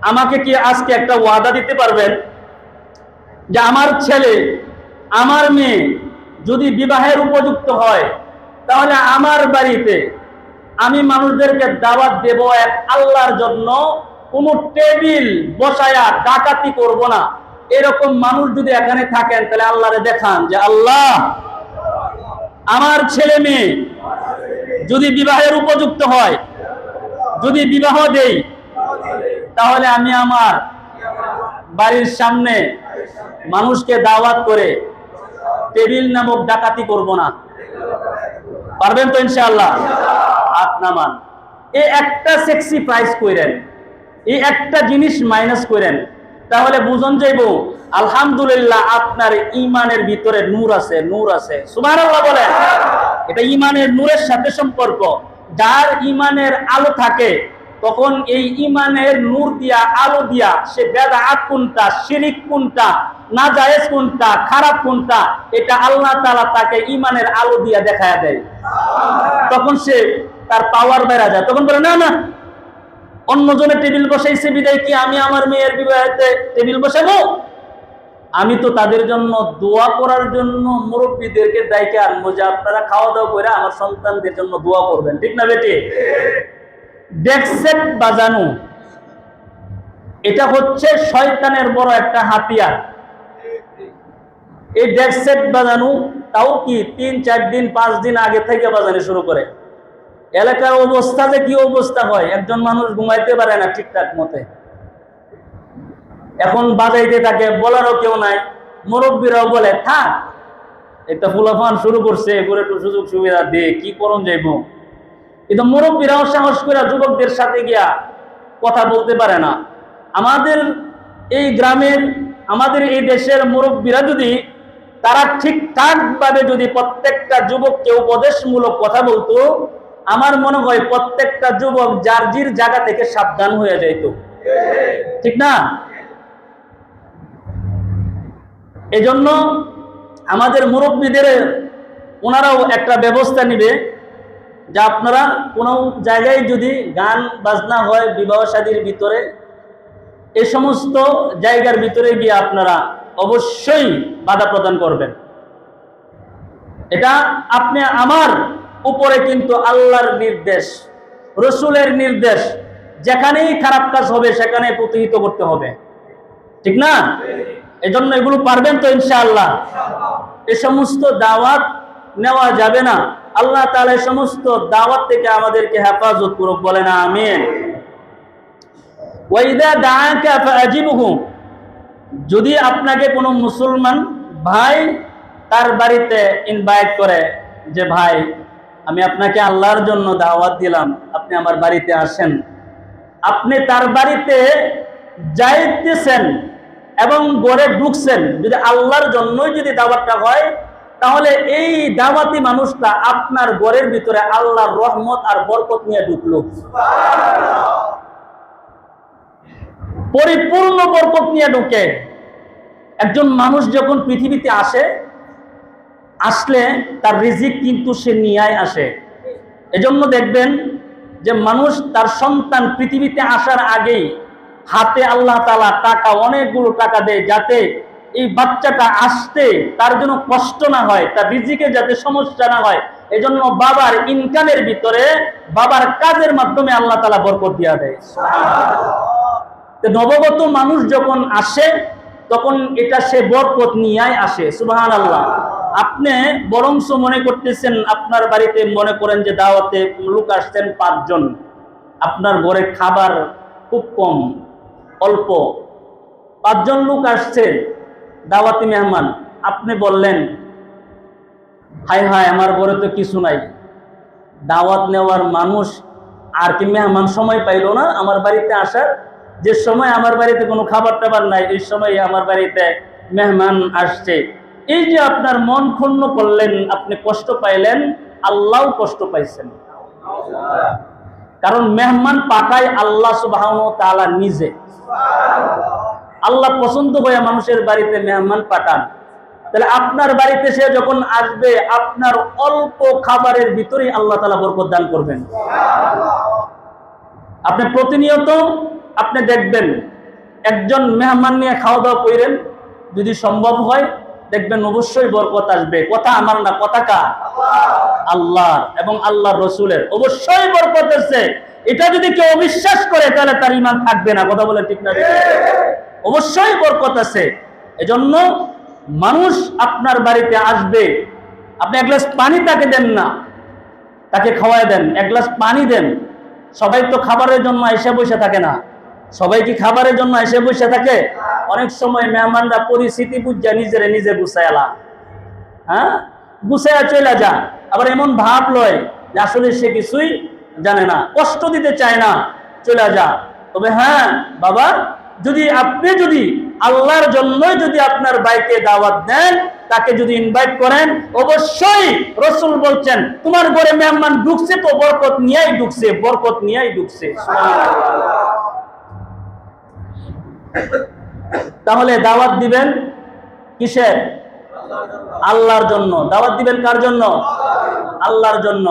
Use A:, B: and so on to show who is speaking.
A: আমাকে কি আজকে একটা ওয়াদা দিতে পারবেন যে আমার ছেলে আমার মেয়ে যদি বিবাহের উপযুক্ত হয় তাহলে আমার বাড়িতে আমি মানুষদেরকে দাওয়াত দেব এক আল্লাহর জন্য, কোনো টেবিল বসায়া ডাকাতি করব না। এরকম মানুষ যদি এখানে থাকেন তাহলে আল্লাহরে দেখান যে আল্লাহ, আমার ছেলে মেয়ে যদি বিবাহের উপযুক্ত হয়, যদি বিবাহ দেই, তাহলে আমি আমার বাড়ির সামনে মানুষকে দাওয়াত করে টেবিল নামক ডাকাতি করব না। পারবেন তো ইনশাআল্লাহ? হাত নামান। এই একটা সেক্সি প্রাইস কইরেন, এই একটা জিনিস মাইনাস করেন, তাহলে বুঝন যাইব আলহামদুলিল্লাহ আপনার ঈমানের ভিতরে নূর আছে, নূর আছে। সুবহানাল্লাহ বলেন। এটা ঈমানের নূরের সাথে সম্পর্ক। যার ঈমানের আলো থাকে তখন এই ঈমানের নূর দিয়া, আলো দিয়া সে বেদাত কোনটা, শিরিক কোনটা, নাজায়েজ কোনটা, খারাপ কোনটা, এটা আল্লাহ তাআলা তাকে ঈমানের আলো দিয়া দেখায়া দেয়। তখন সে তার পাওয়ার বেড়ে যায়। তখন বলে না না, অন্যজনে টেবিল বসাইছে বিদায় কি আমি আমার মেয়ের বিবাহেতে টেবিল বসাবো? আমি তো তাদের জন্য দোয়া করার জন্য মুরব্বীদেরকে ডাইকে আনবো যে আপনারা খাওয়া দাওয়া করে আমার সন্তানদের জন্য দোয়া করবেন। ঠিক না বেটি? ডেকসেট বাজানো, এটা হচ্ছে শয়তানের বড় একটা হাতিয়ার। এই ডেকসেট বাজানো তাও কি 3-4 দিন 5 দিন আগে থেকে বাজানো শুরু করে। এলাকার অবস্থা যে কি অবস্থা হয়, একজন মানুষ ঘুমাইতে পারে না ঠিকঠাক মতে। এখন বাজাইতে থাকে, বলারও কেউ নাই। মুরব্বীরাও বলে থাক, এটা ফুলাফান শুরু করছে, এগুলো একটু সুযোগ সুবিধা দিয়ে কি করণ যাইব। কিন্তু মুরব্বীরাও সাহস করে যুবকদের সাথে গিয়া কথা বলতে পারে না। আমাদের এই গ্রামের, আমাদের এই দেশের মুরব্বীরা যদি তারা ঠিকঠাক ভাবে যদি প্রত্যেকটা যুবককে উপদেশমূলক কথা বলতো, আমার মনে হয় প্রত্যেকটা যুবক যার জির জায়গা থেকে সাবধান হয়ে যাইত। ঠিক না? এজন্য আমাদের মুরব্বীদের ওনারাও একটা ব্যবস্থা নিবে যে আপনারা কোনো জায়গায় যদি গান বাজনা হয় বিবাহ শাদীর ভিতরে, এই সমস্ত জায়গার ভিতরে গিয়ে আপনারা অবশ্যই বাধা প্রদান করবেন। এটা আপনি আমার উপরে কিন্তু আল্লাহর নির্দেশ, রসুলের নির্দেশ। যেখানেই খারাপ কাজ হবে সেখানে প্রতিহিত করতে হবে। ঠিক না? এজন্য এগুলো পারবেন তো ইনশাআল্লাহ? এই সমস্ত দাওয়াত নেওয়া যাবে না। আল্লাহ তাআলা এই সমস্ত দাওয়াত থেকে আমাদেরকে হেফাজত করুক, বলেন আমিন। ওয়াইদা দাআকা ফাআজিবহু, যদি আপনাকে কোনো মুসলমান ভাই তার বাড়িতে ইনভাইট করে যে ভাই আমি আপনাকে আল্লাহর জন্য দাওয়াত দিলাম, আপনি আমার বাড়িতে আসেন। আপনি তার বাড়িতে যাইতেছেন এবং ঘরে ঢুকছেন, যদি আল্লাহর জন্যই যদি দাওয়াতটা হয়, তাহলে এই দাওয়াতি মানুষটা আপনার ঘরের ভিতরে আল্লাহর রহমত আর বরকত নিয়ে ঢুকলো। পরিপূর্ণ বরকত নিয়ে ঢুকে। একজন মানুষ যখন পৃথিবীতে আসলে তার রিজিক কিন্তু সে নিয়ে আসে। এজন্য দেখবেন যে মানুষ তার সন্তান পৃথিবীতে আসার আগেই হাতে আল্লাহ তাআলা টাকা, অনেকগুলো টাকা দেয়, যাতে এই বাচ্চাটা আসতে তার জন্য কষ্ট না হয়, তার রিজিকে যাতে সমস্যা না হয়। এজন্য বাবার ইনকামের ভিতরে, বাবার কাজের মাধ্যমে আল্লাহ তাআলা বরকত দিয়া দেয়। নবগত মানুষ যখন আসে তখন এটা সে বরকত নিয়ে আসে। সুবহানাল্লাহ। আপনি বরংস মনে করতেছেন আপনার বাড়িতে, মনে করেন যে দাওয়াতে লোক আসছেন 5 জন, আপনার ঘরে খাবার খুব কম, অল্প, 5 জন লোক আসছে দাওয়াতি মেহমান। আপনি বললেন হায় হায় আমার ঘরে তো কিছু নাই, দাওয়াত নেওয়ার মানুষ আর কি মেহমান সময় পাইলো না আমার বাড়িতে আসার। যে সময় আমার বাড়িতে কোনো খাবার টাবার নাই, এই সময় আমার বাড়িতে মেহমান আসছে। এই যে আপনার মন ক্ষুণ্ণ করলেন, আপনি কষ্ট পাইলেন, আল্লাহও কষ্ট পাইছেন। কারণ মেহমান পাঠায় আল্লাহ সুবহানাহু ওয়া তাআলা নিজে। আল্লাহ পছন্দ হয়ে মানুষের বাড়িতে মেহমান পাঠান। তাহলে আপনার বাড়িতে সে যখন আসবে, আপনার অল্প খাবারের ভিতরেই আল্লাহ তাআলা বরকত দান করবেন। আপনি প্রতিনিয়ত আপনি দেখবেন একজন মেহমান নিয়ে খাওয়া দাওয়া করেন, যদি সম্ভব হয় দেখবেন অবশ্যই বরকত আসবে। কথা আমার না, কথা কার? আল্লাহর এবং আল্লাহর রসুলের। অবশ্যই বরকত আছে। এটা যদি কেউ অবিশ্বাস করে তাহলে তার ঈমান থাকবে না। কথা বলে ঠিক না? অবশ্যই বরকত আছে। এজন্য মানুষ আপনার বাড়িতে আসবে, আপনি এক গ্লাস পানি তাকে দেন না, তাকে খাওয়ায় দেন, এক গ্লাস পানি দেন। সবাই তো খাবারের জন্য এসে বসে থাকে না। সবাই কি খাবারের জন্য এসে বসে থাকে? অনেক সময় মেহমানরা পরিস্থিতি বুঝা নিজেরে নিজে গুছায়লা, হ্যাঁ, গুছায়া চলে যা, আবার এমন ভাব লয় যে আসলে সে কিছুই জানে না, কষ্ট দিতে চায় না, চলে যা। তবে হ্যাঁ বাবা, আপনি যদি আল্লাহর জন্যই যদি আপনার বাইকে দাওয়াত দেন, তাকে যদি ইনভাইট করেন, অবশ্যই রাসূল বলছেন তোমার ঘরে মেহমান ঢুকছে তো বরকত নিয়েই ঢুকছে, বরকত নিয়েই ঢুকছে। তাহলে দাওয়াত দিবেন কিসের? আল্লাহর জন্য। দাওয়াত দিবেন কার জন্য? আল্লাহর জন্য।